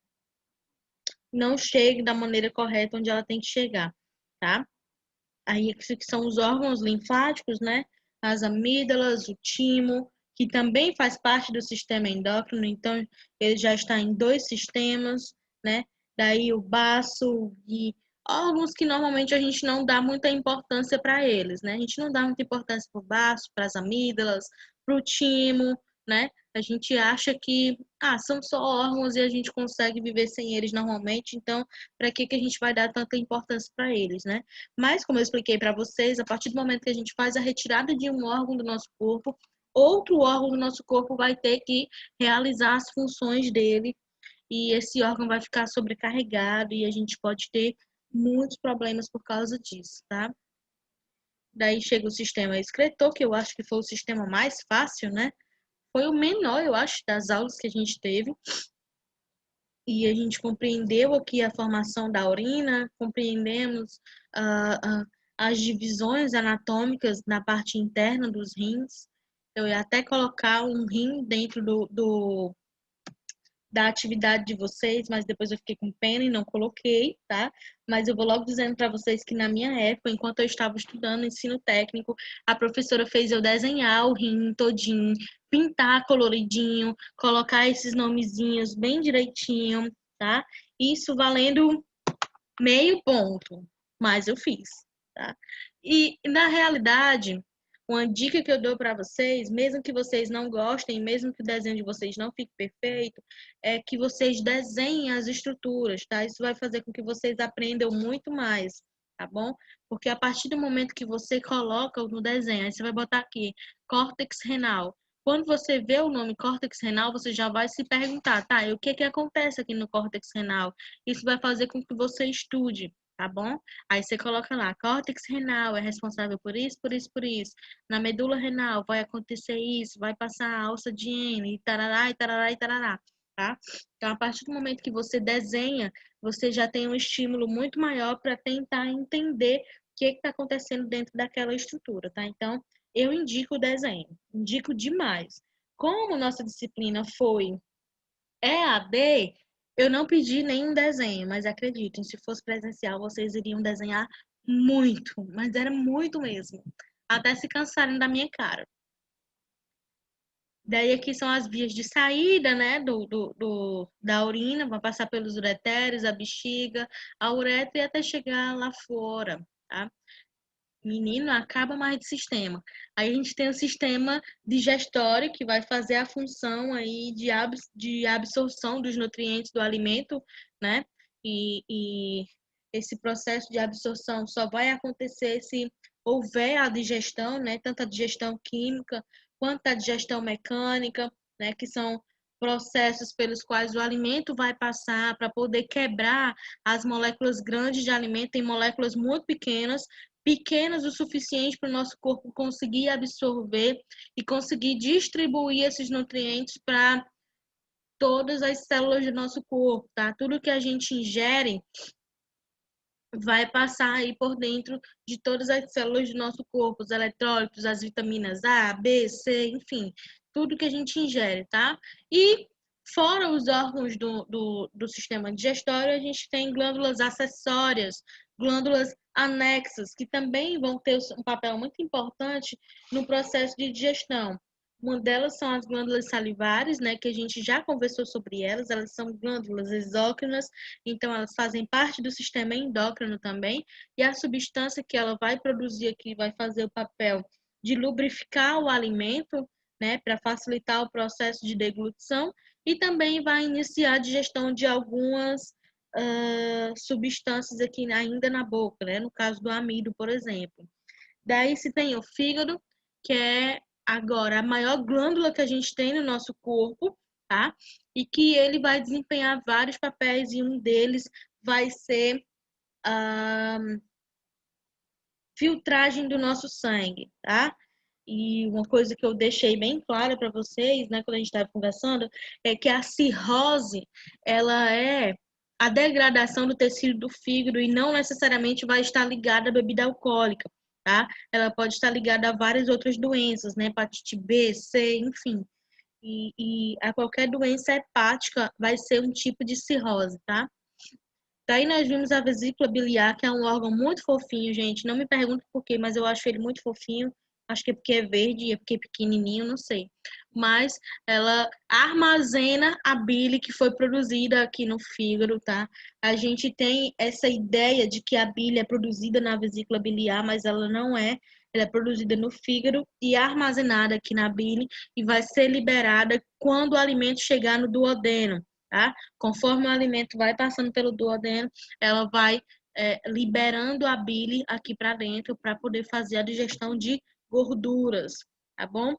não chegue da maneira correta onde ela tem que chegar, tá? Aí que são os órgãos linfáticos, né? As amígdalas, o timo, que também faz parte do sistema endócrino, então ele já está em dois sistemas, né? Daí o baço e órgãos que normalmente a gente não dá muita importância para eles, né? A gente não dá muita importância para o baço, para as amígdalas, para o timo, né? A gente acha que são só órgãos e a gente consegue viver sem eles normalmente, então para que a gente vai dar tanta importância para eles, né? Mas, como eu expliquei para vocês, a partir do momento que a gente faz a retirada de um órgão do nosso corpo, outro órgão do nosso corpo vai ter que realizar as funções dele e esse órgão vai ficar sobrecarregado e a gente pode ter muitos problemas por causa disso, tá? Daí chega o sistema excretor, que eu acho que foi o sistema mais fácil, né? Foi o menor, eu acho, das aulas que a gente teve. E a gente compreendeu aqui a formação da urina, compreendemos as divisões anatômicas na parte interna dos rins. Eu ia até colocar um rim dentro da atividade de vocês, mas depois eu fiquei com pena e não coloquei, tá? Mas eu vou logo dizendo para vocês que na minha época, enquanto eu estava estudando ensino técnico, a professora fez eu desenhar o rim todinho, pintar coloridinho, colocar esses nomezinhos bem direitinho, tá? Isso valendo meio ponto, mas eu fiz, tá? E na realidade, uma dica que eu dou para vocês, mesmo que vocês não gostem, mesmo que o desenho de vocês não fique perfeito, é que vocês desenhem as estruturas, tá? Isso vai fazer com que vocês aprendam muito mais, tá bom? Porque a partir do momento que você coloca no desenho, aí você vai botar aqui, córtex renal. Quando você vê o nome córtex renal, você já vai se perguntar, tá? E o que que acontece aqui no córtex renal? Isso vai fazer com que você estude, tá bom? Aí você coloca lá, córtex renal é responsável por isso, por isso, por isso. Na medula renal vai acontecer isso, vai passar a alça de N, e tarará, e tarará, e tarará, tá? Então, a partir do momento que você desenha, você já tem um estímulo muito maior para tentar entender o que está acontecendo dentro daquela estrutura, tá? Então, eu indico o desenho, indico demais. Como nossa disciplina foi EAD, eu não pedi nenhum desenho, mas acreditem, se fosse presencial, vocês iriam desenhar muito, mas era muito mesmo, até se cansarem da minha cara. Daí aqui são as vias de saída, né, da urina, vai passar pelos uretérios, a bexiga, a uretra e até chegar lá fora, tá? Menino, acaba mais de sistema. Aí a gente tem o sistema digestório, que vai fazer a função aí de absorção dos nutrientes do alimento, né? E esse processo de absorção só vai acontecer se houver a digestão, né? Tanto a digestão química quanto a digestão mecânica, né? Que são processos pelos quais o alimento vai passar para poder quebrar as moléculas grandes de alimento em moléculas muito pequenas, pequenas o suficiente para o nosso corpo conseguir absorver e conseguir distribuir esses nutrientes para todas as células do nosso corpo, tá? Tudo que a gente ingere vai passar aí por dentro de todas as células do nosso corpo, os eletrólitos, as vitaminas A, B, C, enfim, tudo que a gente ingere, tá? E fora os órgãos do sistema digestório, a gente tem glândulas acessórias, glândulas anexas, que também vão ter um papel muito importante no processo de digestão. Uma delas são as glândulas salivares, né, que a gente já conversou sobre elas são glândulas exócrinas, então elas fazem parte do sistema endócrino também, e a substância que ela vai produzir aqui vai fazer o papel de lubrificar o alimento, né, para facilitar o processo de deglutição, e também vai iniciar a digestão de algumas substâncias aqui ainda na boca, né, no caso do amido, por exemplo. Daí se tem o fígado, que é agora a maior glândula que a gente tem no nosso corpo, tá? E que ele vai desempenhar vários papéis e um deles vai ser a filtragem do nosso sangue, tá? E uma coisa que eu deixei bem clara para vocês, né, quando a gente estava conversando, é que a cirrose, ela é a degradação do tecido do fígado e não necessariamente vai estar ligada à bebida alcoólica, tá? Ela pode estar ligada a várias outras doenças, né? Hepatite B, C, enfim. E a qualquer doença hepática vai ser um tipo de cirrose, tá? Daí nós vimos a vesícula biliar, que é um órgão muito fofinho, gente. Não me pergunte por quê, mas eu acho ele muito fofinho. Acho que é porque é verde, é porque é pequenininho, não sei. Mas ela armazena a bile que foi produzida aqui no fígado, tá? A gente tem essa ideia de que a bile é produzida na vesícula biliar, mas ela não é. Ela é produzida no fígado e armazenada aqui na bile e vai ser liberada quando o alimento chegar no duodeno. Tá? Conforme o alimento vai passando pelo duodeno, ela vai liberando a bile aqui para dentro para poder fazer a digestão de gorduras, tá bom?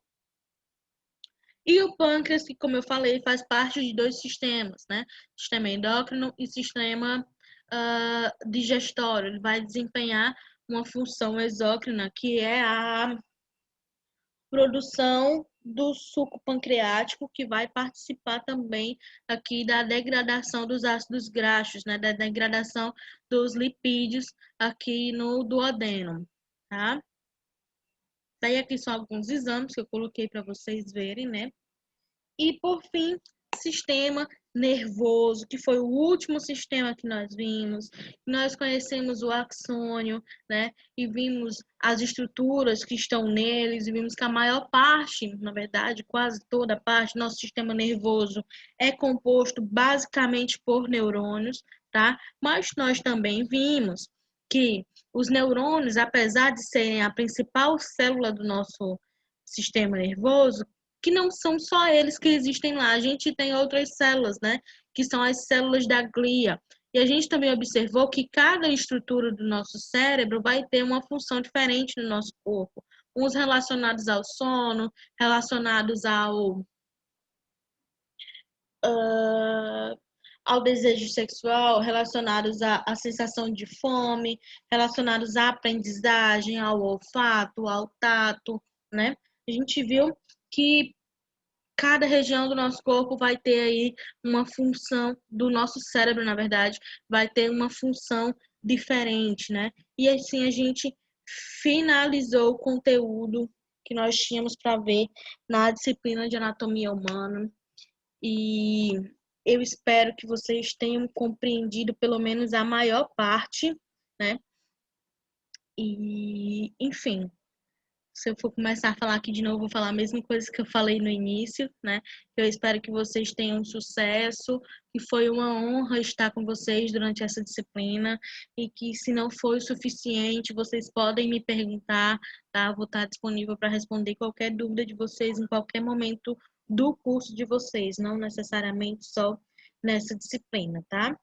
E o pâncreas, que como eu falei, faz parte de dois sistemas, né? Sistema endócrino e sistema digestório. Ele vai desempenhar uma função exócrina, que é a produção do suco pancreático, que vai participar também aqui da degradação dos ácidos graxos, né, da degradação dos lipídios aqui no duodeno, tá? Daí aqui são alguns exames que eu coloquei para vocês verem, né? E por fim, sistema nervoso, que foi o último sistema que nós vimos. Nós conhecemos o axônio, né? E vimos as estruturas que estão neles, e vimos que a maior parte, na verdade, quase toda a parte do nosso sistema nervoso é composto basicamente por neurônios, tá? Mas nós também vimos que os neurônios, apesar de serem a principal célula do nosso sistema nervoso, que não são só eles que existem lá. A gente tem outras células, né? Que são as células da glia. E a gente também observou que cada estrutura do nosso cérebro vai ter uma função diferente no nosso corpo. Uns relacionados ao sono, relacionados ao desejo sexual, relacionados à sensação de fome, relacionados à aprendizagem, ao olfato, ao tato, né? A gente viu que cada região do nosso corpo vai ter aí uma função, do nosso cérebro, na verdade, vai ter uma função diferente, né? E assim a gente finalizou o conteúdo que nós tínhamos para ver na disciplina de anatomia humana. E eu espero que vocês tenham compreendido pelo menos a maior parte, né? E, enfim, se eu for começar a falar aqui de novo, vou falar a mesma coisa que eu falei no início, né? Eu espero que vocês tenham sucesso, que foi uma honra estar com vocês durante essa disciplina e que se não foi o suficiente, vocês podem me perguntar, tá? Eu vou estar disponível para responder qualquer dúvida de vocês em qualquer momento do curso de vocês, não necessariamente só nessa disciplina, tá?